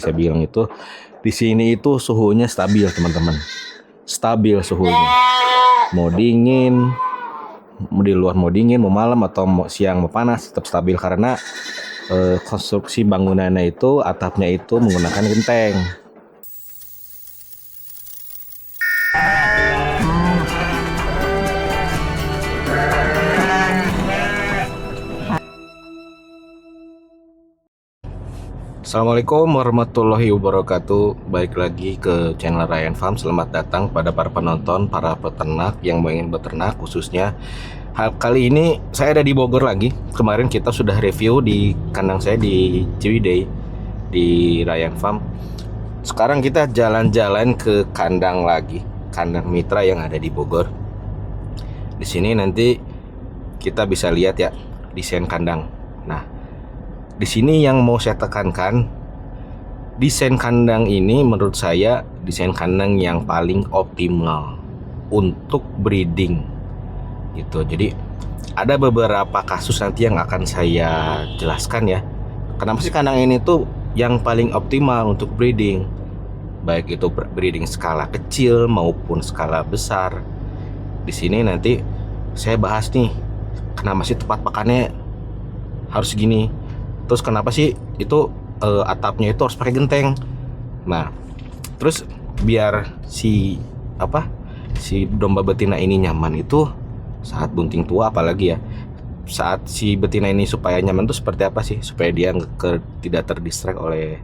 Saya bilang itu di sini itu suhunya stabil, teman-teman. Stabil suhunya. Mau dingin, mau di luar mau dingin, mau malam atau mau siang mau panas tetap stabil karena konstruksi bangunannya itu atapnya itu menggunakan genteng. Assalamualaikum warahmatullahi wabarakatuh. Balik lagi ke channel Ryan Farm. Selamat datang pada para penonton, para peternak yang ingin beternak khususnya. Kali ini saya ada di Bogor lagi. Kemarin kita sudah review di kandang saya di Ciwidey di Ryan Farm. Sekarang kita jalan-jalan ke kandang lagi, kandang mitra yang ada di Bogor. Di sini nanti kita bisa lihat ya desain kandang. Nah, di sini yang mau saya tekankan, desain kandang ini menurut saya desain kandang yang paling optimal untuk breeding gitu. Jadi ada beberapa kasus nanti yang akan saya jelaskan ya. Kenapa sih kandang ini tuh yang paling optimal untuk breeding, baik itu breeding skala kecil maupun skala besar. Di sini nanti saya bahas nih, kenapa sih tempat pakannya harus gini. Terus kenapa sih itu atapnya itu harus pakai genteng. Nah, terus biar si domba betina ini nyaman itu saat bunting tua, apalagi ya saat si betina ini supaya nyaman itu seperti apa sih, supaya dia tidak terdistract oleh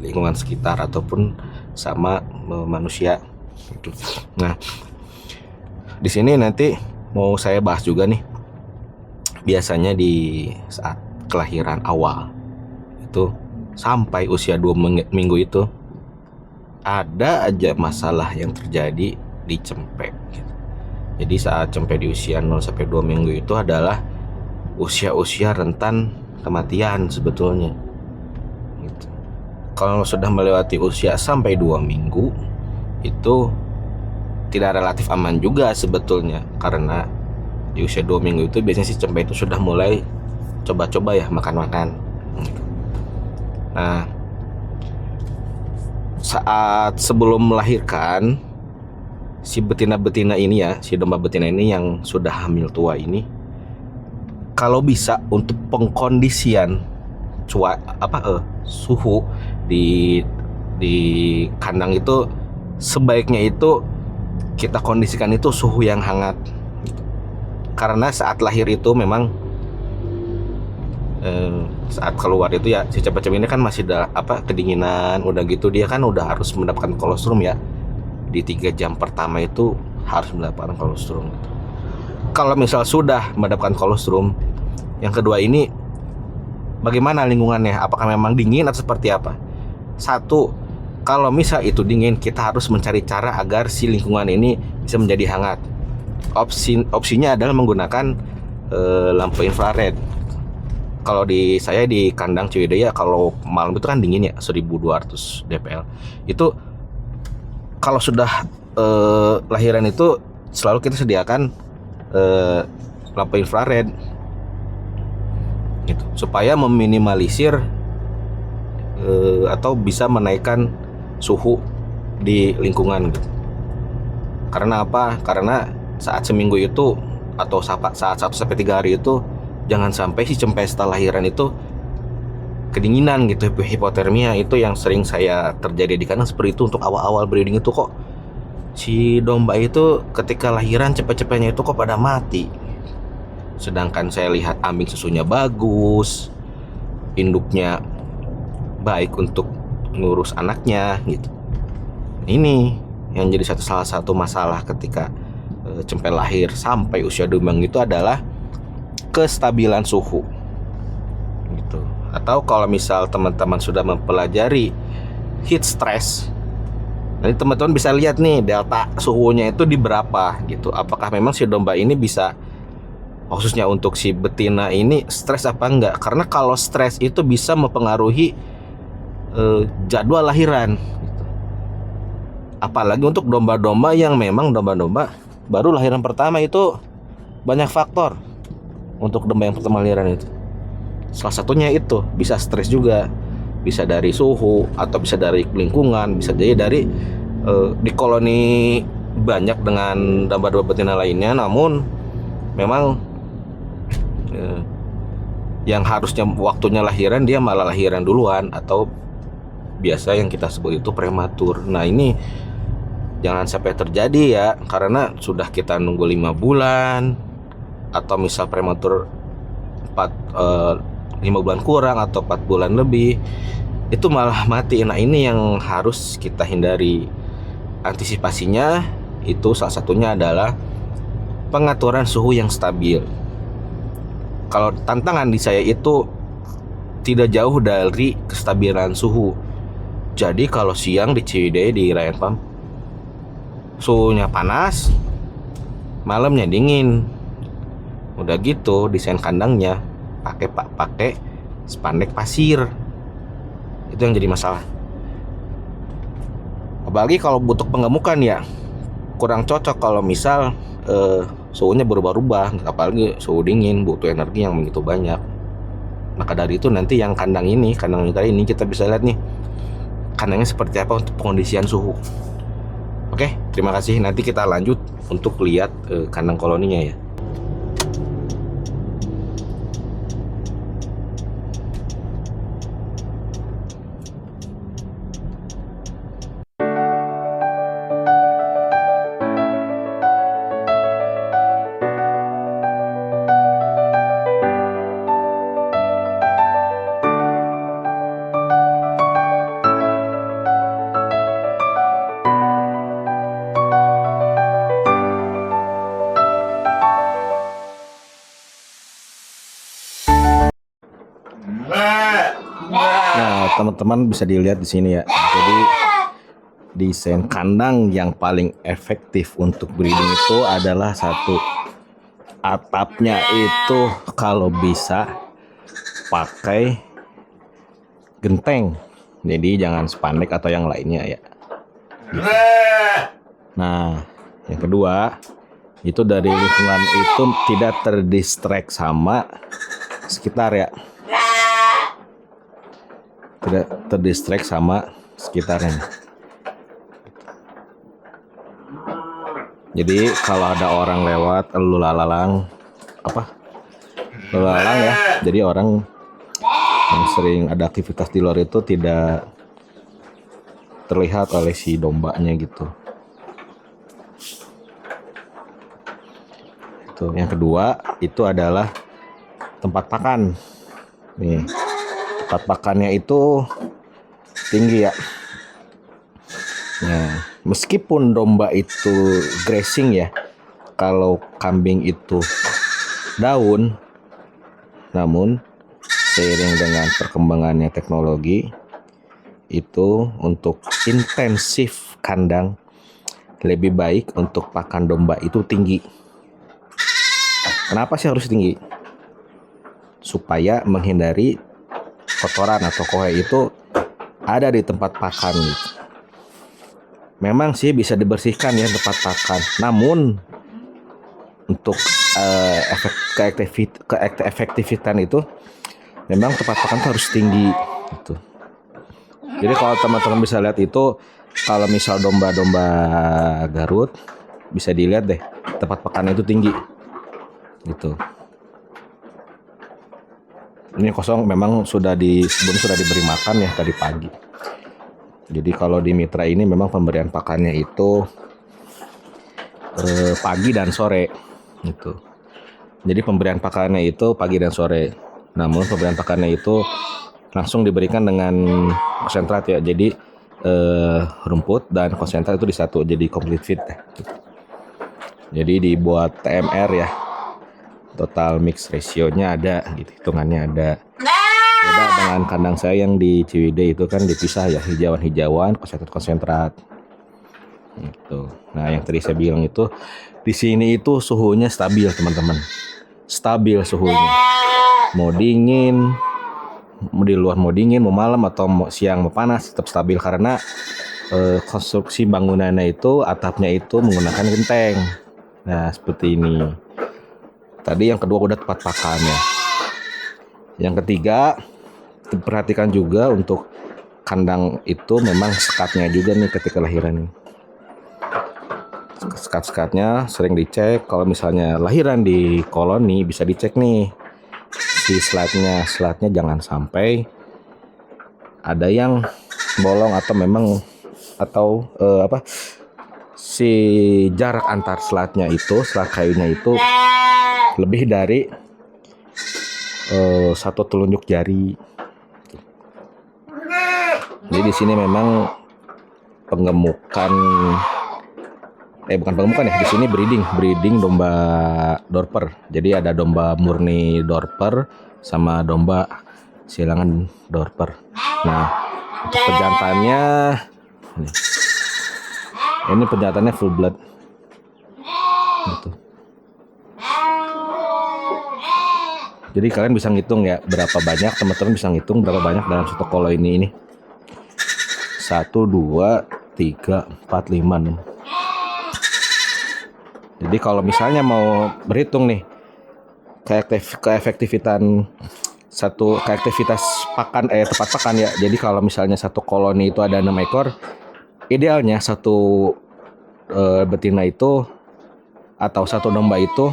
lingkungan sekitar ataupun sama manusia gitu. Nah, di sini nanti mau saya bahas juga nih, biasanya di saat kelahiran awal itu sampai usia 2 minggu itu ada aja masalah yang terjadi di cempe gitu. Jadi saat cempe di usia 0 sampai 2 minggu itu adalah usia-usia rentan kematian sebetulnya gitu. Kalau sudah melewati usia sampai 2 minggu itu tidak relatif aman juga sebetulnya, karena di usia 2 minggu itu biasanya si cempe itu sudah mulai coba-coba ya makan-makan. Nah, saat sebelum melahirkan si betina-betina ini ya, si domba betina ini yang sudah hamil tua ini, kalau bisa untuk pengkondisian suhu di kandang itu sebaiknya itu kita kondisikan itu suhu yang hangat. Karena saat lahir itu memang saat keluar itu ya si cempe ini kan masih kedinginan, udah gitu dia kan udah harus mendapatkan kolostrum ya. Di 3 jam pertama itu harus mendapatkan kolostrum gitu. Kalau misal sudah mendapatkan kolostrum, yang kedua ini bagaimana lingkungannya, apakah memang dingin atau seperti apa? Satu, kalau misal itu dingin, kita harus mencari cara agar si lingkungan ini bisa menjadi hangat. Opsinya adalah menggunakan lampu infrared. Kalau di saya di kandang Ciwidey ya, kalau malam itu kan dingin ya 1200 dpl. Itu kalau sudah lahiran itu selalu kita sediakan lampu infrared gitu, supaya meminimalisir atau bisa menaikkan suhu di lingkungan gitu. Karena apa? Karena saat seminggu itu atau saat 1 sampai 3 hari itu jangan sampai si cempe setelah lahiran itu kedinginan gitu, hipotermia. Itu yang sering saya terjadi di kandang seperti itu. Untuk awal-awal breeding itu kok si domba itu ketika lahiran cempe-cempenya itu kok pada mati, sedangkan saya lihat ambing susunya bagus, induknya baik untuk ngurus anaknya gitu. Ini yang jadi salah satu masalah ketika cempe lahir sampai usia 2 minggu itu adalah kestabilan suhu gitu. Atau kalau misal teman-teman sudah mempelajari heat stress, nanti teman-teman bisa lihat nih delta suhunya itu di berapa gitu. Apakah memang si domba ini bisa, khususnya untuk si betina ini, stres apa enggak? Karena kalau stres itu bisa mempengaruhi jadwal lahiran gitu. Apalagi untuk domba-domba yang memang domba-domba baru lahiran pertama, itu banyak faktor untuk domba yang pertama lahiran itu. Salah satunya itu bisa stres juga. bisa dari suhu, atau bisa dari lingkungan, bisa jadi dari di koloni banyak dengan domba-domba betina lainnya, namun memang yang harusnya waktunya lahiran dia malah lahiran duluan, atau biasa yang kita sebut itu prematur. Nah ini jangan sampai terjadi ya, karena sudah kita nunggu 5 bulan atau misal prematur 5 bulan kurang atau 4 bulan lebih, itu malah mati. Nah ini yang harus kita hindari. Antisipasinya itu salah satunya adalah pengaturan suhu yang stabil. Kalau tantangan di saya itu tidak jauh dari kestabilan suhu. Jadi kalau siang di Ciwidey di Ryan Farm suhunya panas, malamnya dingin. Udah gitu desain kandangnya pakai spandek pasir. Itu yang jadi masalah. Apalagi kalau butuh penggemukan ya kurang cocok kalau misal suhunya berubah-ubah, apalagi suhu dingin butuh energi yang begitu banyak. Maka dari itu nanti yang kandang kali ini kita bisa lihat nih kandangnya seperti apa untuk pengondisian suhu. Oke, terima kasih. Nanti kita lanjut untuk lihat kandang koloninya ya. Nah, teman-teman bisa dilihat di sini ya. Jadi desain kandang yang paling efektif untuk breeding itu adalah satu, atapnya itu kalau bisa pakai genteng. Jadi jangan spandek atau yang lainnya ya. Nah, yang kedua itu dari lingkungan itu tidak terdistract sama sekitar ya. Tidak terdistract sama sekitarnya. Jadi kalau ada orang lewat lalu lalang ya, jadi orang yang sering ada aktivitas di luar itu tidak terlihat oleh si dombanya gitu. Itu yang kedua itu adalah tempat pakan. Nih, tempat pakannya itu tinggi ya. Nah, meskipun domba itu grazing ya, kalau kambing itu daun, namun seiring dengan perkembangannya teknologi itu untuk intensif kandang lebih baik untuk pakan domba itu tinggi. Kenapa sih harus tinggi? Supaya menghindari kotoran atau kohe itu ada di tempat pakan gitu. Memang sih bisa dibersihkan ya tempat pakan, namun untuk efektivitasan itu memang tempat pakan itu harus tinggi gitu. Jadi kalau teman-teman bisa lihat itu, kalau misal domba-domba Garut bisa dilihat deh tempat pakannya itu tinggi gitu. Ini kosong memang sebelum sudah diberi makan ya tadi pagi. Jadi kalau di mitra ini memang pemberian pakannya itu pagi dan sore gitu. Jadi pemberian pakannya itu pagi dan sore. Namun pemberian pakannya itu langsung diberikan dengan konsentrat ya. Jadi rumput dan konsentrat itu disatu jadi complete feed. Jadi dibuat TMR ya. Total mix ratio-nya ada gitu, hitungannya ada. Beda dengan kandang saya yang di Ciwidey itu kan dipisah ya, hijauan-hijauan, konsentrat. Gitu. Nah, yang tadi saya bilang itu di sini itu suhunya stabil, teman-teman. Stabil suhunya. Mau dingin, mau di luar mau dingin, mau malam atau mau siang mau panas tetap stabil karena konstruksi bangunannya itu atapnya itu menggunakan genteng. Nah, seperti ini. Tadi yang kedua udah tempat pakannya. Yang ketiga, perhatikan juga untuk kandang itu memang sekatnya juga nih ketika lahiran. Sekat-sekatnya sering dicek. Kalau misalnya lahiran di koloni bisa dicek nih di slide-nya jangan sampai ada yang bolong atau memang si jarak antar slide kayunya itu lebih dari satu telunjuk jari. Jadi di sini memang pengemukan bukan pengemukan ya, di sini breeding domba Dorper. Jadi ada domba murni Dorper sama domba silangan Dorper. Nah, untuk pejantannya ini pejantannya full blood. Gitu. Jadi kalian bisa ngitung ya berapa banyak, teman-teman bisa ngitung berapa banyak dalam satu kolo ini. 1, 2, 3, 4, 5, 6. Jadi kalau misalnya mau berhitung nih keefektivitas tepat pakan ya. Jadi kalau misalnya satu koloni itu ada 6 ekor, idealnya satu betina itu atau satu domba itu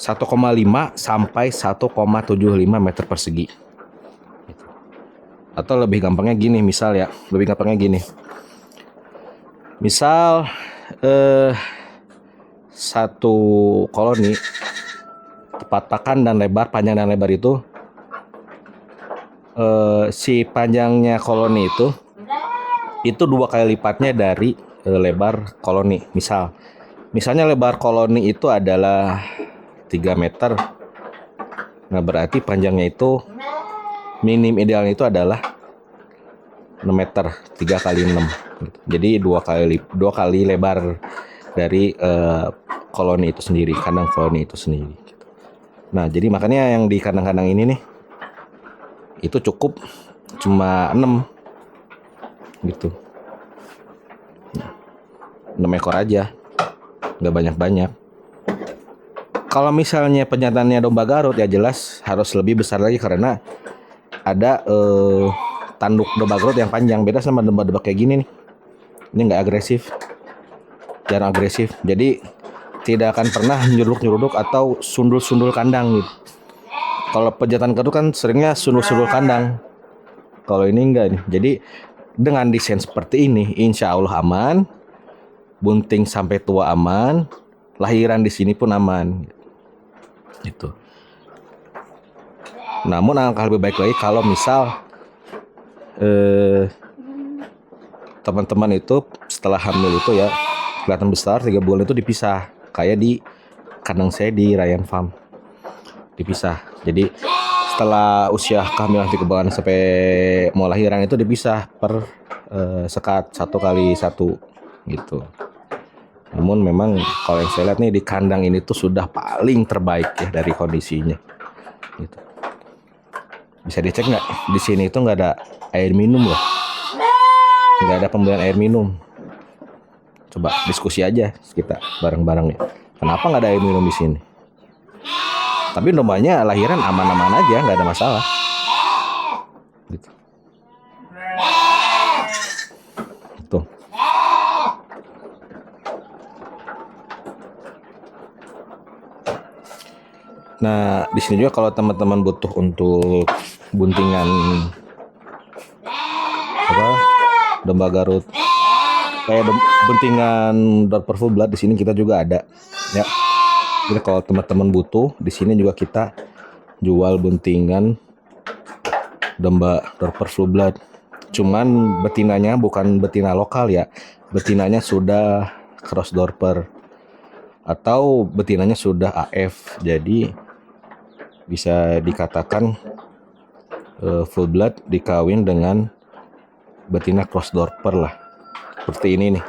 1,5 sampai 1,75 meter persegi. Atau lebih gampangnya gini, misal satu koloni tepat pakan dan panjang dan lebar itu si panjangnya koloni itu 2 kali lipatnya dari lebar koloni. Misalnya lebar koloni itu adalah 3 meter. Nah, berarti panjangnya itu minim idealnya itu adalah 6 meter, 3 kali 6. Jadi 2 kali lebar dari koloni itu sendiri, kandang koloni itu sendiri. Nah, jadi makanya yang di kandang-kandang ini nih itu cukup cuma 6 gitu. 6 ekor aja, nggak banyak-banyak. Kalau misalnya pejantannya domba Garut ya jelas harus lebih besar lagi karena ada tanduk domba Garut yang panjang, beda sama domba-domba kayak gini nih. Ini nggak agresif, jarang agresif. Jadi tidak akan pernah nyuruduk atau sundul kandang gitu. Kalau pejantan Garut kan seringnya sundul kandang. Kalau ini enggak nih. Jadi dengan desain seperti ini, insya Allah aman. Bunting sampai tua aman, lahiran di sini pun aman. Gitu. Namun alangkah lebih baik lagi kalau misal teman-teman itu setelah hamil itu ya kelihatan besar 3 bulan itu dipisah, kayak di kandang saya di Ryan Farm dipisah. Jadi setelah usia kehamilan 3 bulan sampai mau lahiran itu dipisah per sekat 1 kali 1 gitu. Namun memang kalau yang saya lihat nih di kandang ini tuh sudah paling terbaik ya dari kondisinya gitu. Bisa dicek nggak di sini itu nggak ada air minum loh, nggak ada pembelian air minum. Coba diskusi aja kita bareng-bareng ya, kenapa nggak ada air minum di sini? Tapi dombanya lahiran aman-aman aja, nggak ada masalah gitu. Tuh. Nah, di sini juga kalau teman-teman butuh untuk buntingan domba Garut, kayak buntingan Dorper full blood, di sini kita juga ada. Ya. Jadi kalau teman-teman butuh, di sini juga kita jual buntingan domba Dorper full blood. Cuman betinanya bukan betina lokal ya. Betinanya sudah cross Dorper atau betinanya sudah AF. Jadi bisa dikatakan full blood dikawin dengan betina cross Dorper lah. Seperti ini nih.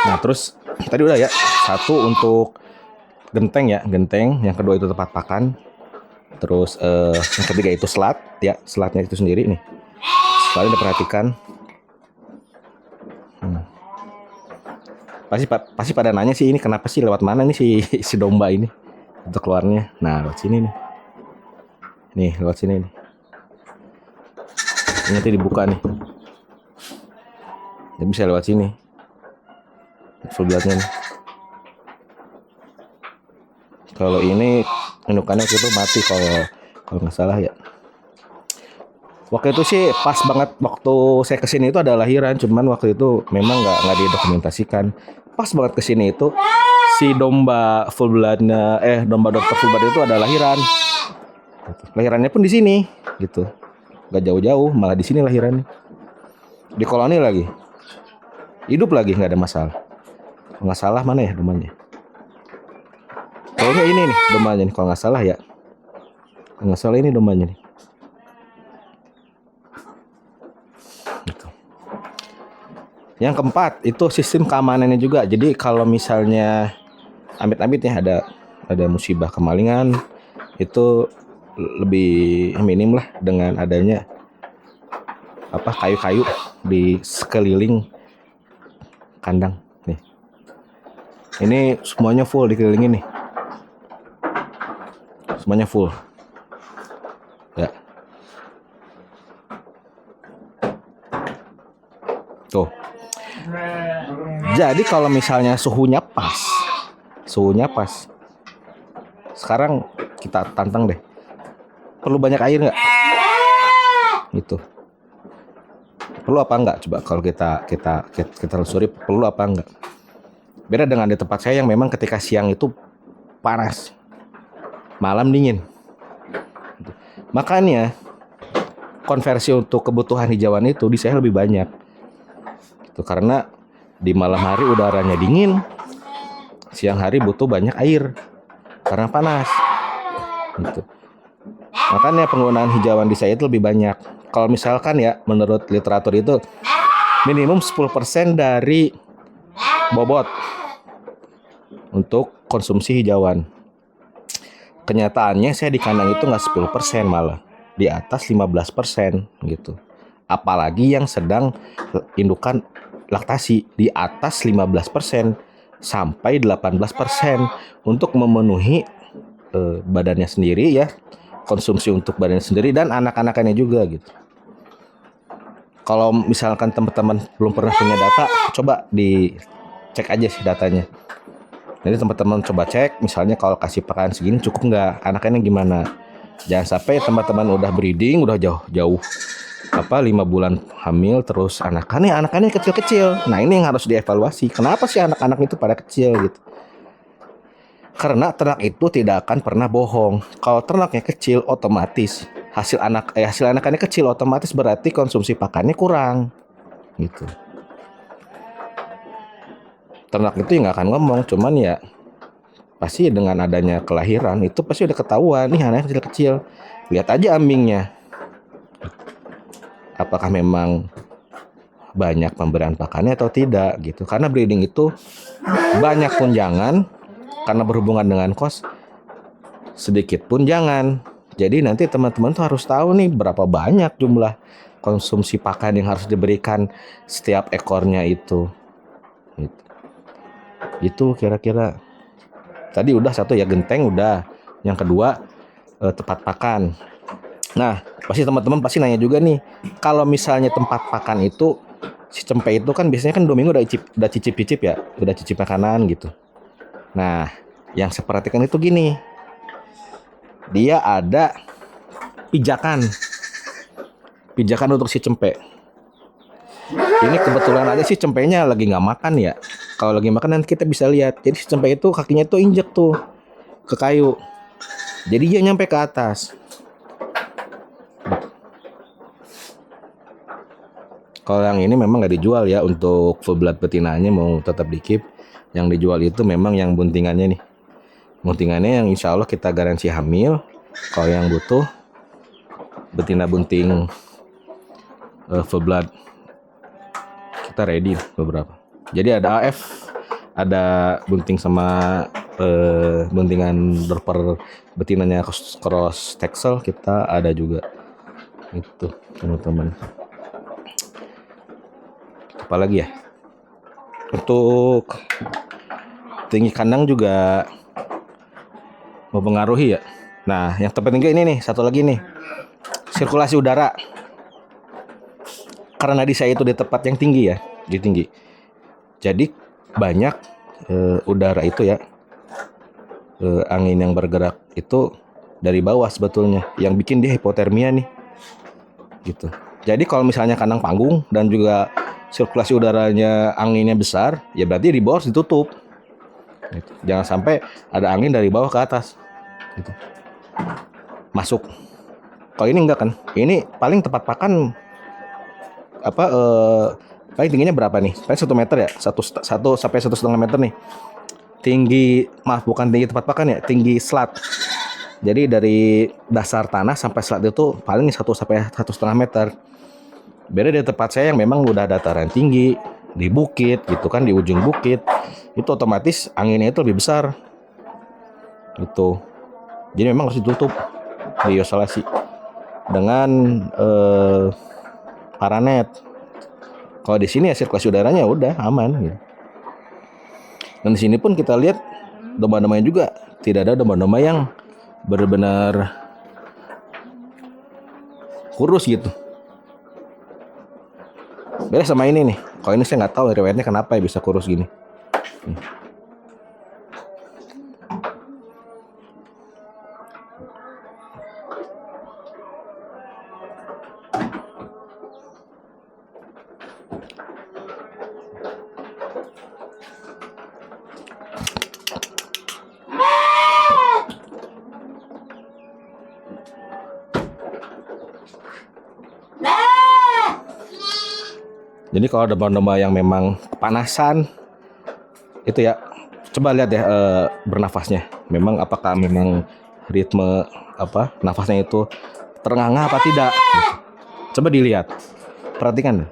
Nah, terus tadi udah ya, 1 untuk genteng ya, yang kedua itu tempat pakan. Terus yang ketiga itu slat ya, slatnya itu sendiri nih. Kalian diperhatikan. Pasti pada nanya sih, ini kenapa sih, lewat mana nih si si domba ini untuk keluarnya. Nah, lewat sini nih. Nih, lewat sini nih. Ini nanti dibuka nih. Dia bisa lewat sini. Full bloodnya nih. Kalau ini indukannya itu mati kalau nggak salah ya. Waktu itu sih pas banget waktu saya kesini itu ada lahiran, cuman waktu itu memang nggak didokumentasikan. Pas banget kesini itu si domba full bloodnya, domba dokter full blood itu ada lahiran. Lahirannya pun di sini, gitu. Gak jauh-jauh, malah di sini lahirannya. Di koloni lagi, hidup lagi, nggak ada masalah. Nggak salah mana ya dombanya? Kayaknya ini nih dombanya nih, kalau nggak salah ya. Nggak salah ini dombanya nih. Yang keempat itu sistem keamanannya juga. Jadi kalau misalnya amit-amit ya ada musibah kemalingan, itu lebih minim lah dengan adanya kayu-kayu di sekeliling kandang nih. Ini semuanya full dikelilingin nih. Semuanya full. Ya. Tuh. Jadi kalau misalnya suhunya pas. Sekarang kita tantang deh. Perlu banyak air nggak? Gitu. Perlu apa enggak? Coba kalau kita telusuri perlu apa enggak? Beda dengan di tempat saya yang memang ketika siang itu panas, malam dingin. Makanya konversi untuk kebutuhan hijauan itu di saya lebih banyak. Itu karena di malam hari udaranya dingin, siang hari butuh banyak air karena panas. Gitu. Makanya penggunaan hijauan di saya itu lebih banyak. Kalau misalkan ya menurut literatur itu minimum 10% dari bobot untuk konsumsi hijauan. Kenyataannya saya di kandang itu nggak 10%, malah di atas 15% gitu. Apalagi yang sedang indukan laktasi, di atas 15% sampai 18% untuk memenuhi badannya sendiri ya, konsumsi untuk badannya sendiri dan anak-anakannya juga gitu. Kalau misalkan teman-teman belum pernah punya data, coba dicek aja sih datanya. Jadi teman-teman coba cek, misalnya kalau kasih pakan segini cukup nggak, anak-anaknya gimana. Jangan sampai teman-teman udah breeding, udah jauh-jauh 5 bulan hamil, terus anak-anaknya kecil-kecil. Nah ini yang harus dievaluasi. Kenapa sih anak-anak itu pada kecil gitu? Karena ternak itu tidak akan pernah bohong. Kalau ternaknya kecil, otomatis hasil anakannya kecil, otomatis berarti konsumsi pakannya kurang gitu. Ternak itu nggak akan ngomong, cuman ya pasti dengan adanya kelahiran itu pasti udah ketahuan nih anaknya kecil-kecil. Lihat aja ambingnya, apakah memang banyak pemberian pakannya atau tidak gitu. Karena breeding itu banyak pun jangan, karena berhubungan dengan kos, sedikit pun jangan. Jadi nanti teman-teman tuh harus tahu nih berapa banyak jumlah konsumsi pakan yang harus diberikan setiap ekornya itu. Gitu. Itu kira-kira. Tadi udah satu ya, genteng udah. Yang kedua tempat pakan. Nah, pasti teman-teman pasti nanya juga nih, kalau misalnya tempat pakan itu si cempe itu kan biasanya kan 2 minggu udah cicip-cicip ya, udah cicip makanan gitu. Nah, yang saya perhatikan itu gini, dia ada pijakan untuk si cempe. Ini kebetulan aja sih cempenya lagi nggak makan ya. Kalau lagi makan nanti kita bisa lihat. Jadi si cempe itu kakinya tuh injek tuh ke kayu. Jadi dia nyampe ke atas. Kalau yang ini memang nggak dijual ya, untuk full blood betinanya mau tetap dikip. Yang dijual itu memang yang buntingannya nih. Buntingannya yang insya Allah kita garansi hamil. Kalau yang butuh betina bunting full blood, kita ready beberapa. Jadi ada AF, ada bunting sama buntingan dorper betinanya cross Texel kita ada juga. Itu teman-teman. Apalagi ya? Untuk tinggi kandang juga mempengaruhi ya. Nah, yang terpenting ini nih, satu lagi nih, sirkulasi udara. Karena di saya itu di tempat yang tinggi ya, di tinggi. Jadi banyak udara itu ya, angin yang bergerak itu dari bawah sebetulnya, yang bikin dia hipotermia nih, gitu. Jadi kalau misalnya kandang panggung dan juga sirkulasi udaranya anginnya besar, ya berarti di bawah harus ditutup. Gitu. Jangan sampai ada angin dari bawah ke atas, gitu. Masuk. Kalau ini enggak kan? Ini paling tempat pakan paling tingginya berapa nih? Paling 1 meter ya, 1 sampai 1,5 meter nih. Tinggi, maaf bukan tinggi tempat pakan ya, tinggi slat. Jadi dari dasar tanah sampai slat itu paling 1 sampai 1,5 meter. Beda dari tempat saya yang memang udah dataran tinggi, di bukit gitu kan, di ujung bukit. Itu otomatis anginnya itu lebih besar. Gitu. Jadi memang harus ditutup, diisolasi dengan paranet. Kalau di sini ya sirkulasi udaranya udah aman gitu. Dan di sini pun kita lihat domba-dombanya juga tidak ada domba-domba yang benar-benar kurus gitu. Beda sama ini nih. Kalau ini saya nggak tahu riwayatnya kenapa ya bisa kurus gini. Jadi kalau domba-domba yang memang kepanasan itu ya coba lihat ya bernafasnya. Memang apakah memang ritme nafasnya itu terengah-engah apa tidak? Gitu. Coba dilihat, perhatikan.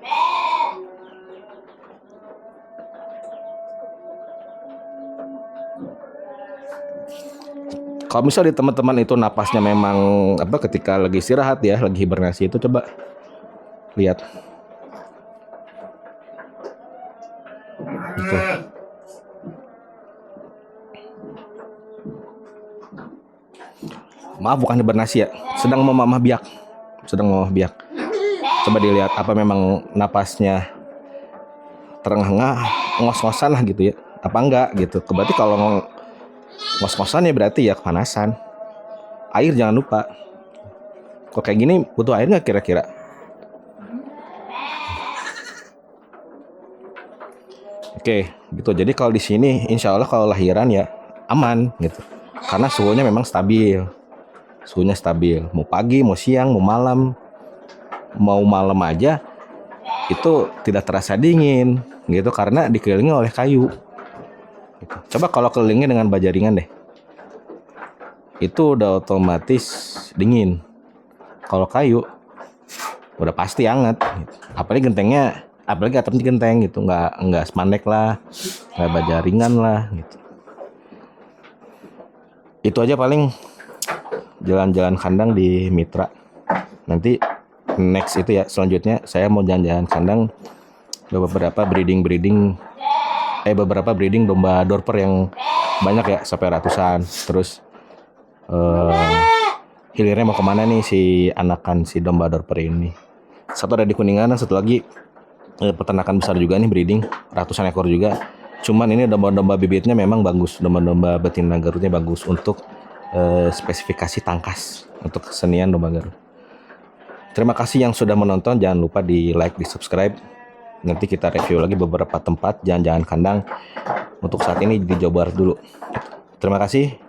Kalau misal di teman-teman itu napasnya memang ketika lagi istirahat ya, lagi hibernasi itu coba lihat. Gitu. Maaf bukan hibernasi ya, sedang memamah biak. Coba dilihat apa memang napasnya terengah-engah, ngos-ngosan lah gitu ya, apa enggak gitu. Berarti kalau ngos-ngosan ya berarti ya kepanasan. Air jangan lupa. Kok kayak gini butuh air nggak kira-kira? Oke, gitu. Jadi kalau di sini, insya Allah kalau lahiran ya aman gitu. Karena suhunya memang stabil. Mau pagi, mau siang, mau malam aja itu tidak terasa dingin gitu karena dikelilingi oleh kayu. Gitu. Coba kalau kelilingi dengan baja ringan deh, itu udah otomatis dingin. Kalau kayu udah pasti hangat. Gitu. Apalagi atapnya genteng gitu, nggak spandek lah, nggak baja ringan lah gitu. Itu aja paling jalan-jalan kandang di Mitra. Nanti next itu ya selanjutnya saya mau jalan-jalan kandang beberapa breeding domba dorper yang banyak ya sampai ratusan. Terus hilirnya mau kemana nih si anakan si domba dorper ini? Satu ada di Kuningan dan satu lagi peternakan besar juga nih breeding ratusan ekor juga. Cuman ini domba-domba bibitnya memang bagus, domba-domba betina Garutnya bagus untuk spesifikasi tangkas untuk kesenian domba Garut. Terima kasih yang sudah menonton, jangan lupa di like, di subscribe. Nanti kita review lagi beberapa tempat jalan-jalan kandang. Untuk saat ini di Jawa Barat dulu. Terima kasih.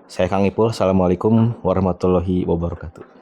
Saya Kang Ipul. Assalamualaikum warahmatullahi wabarakatuh.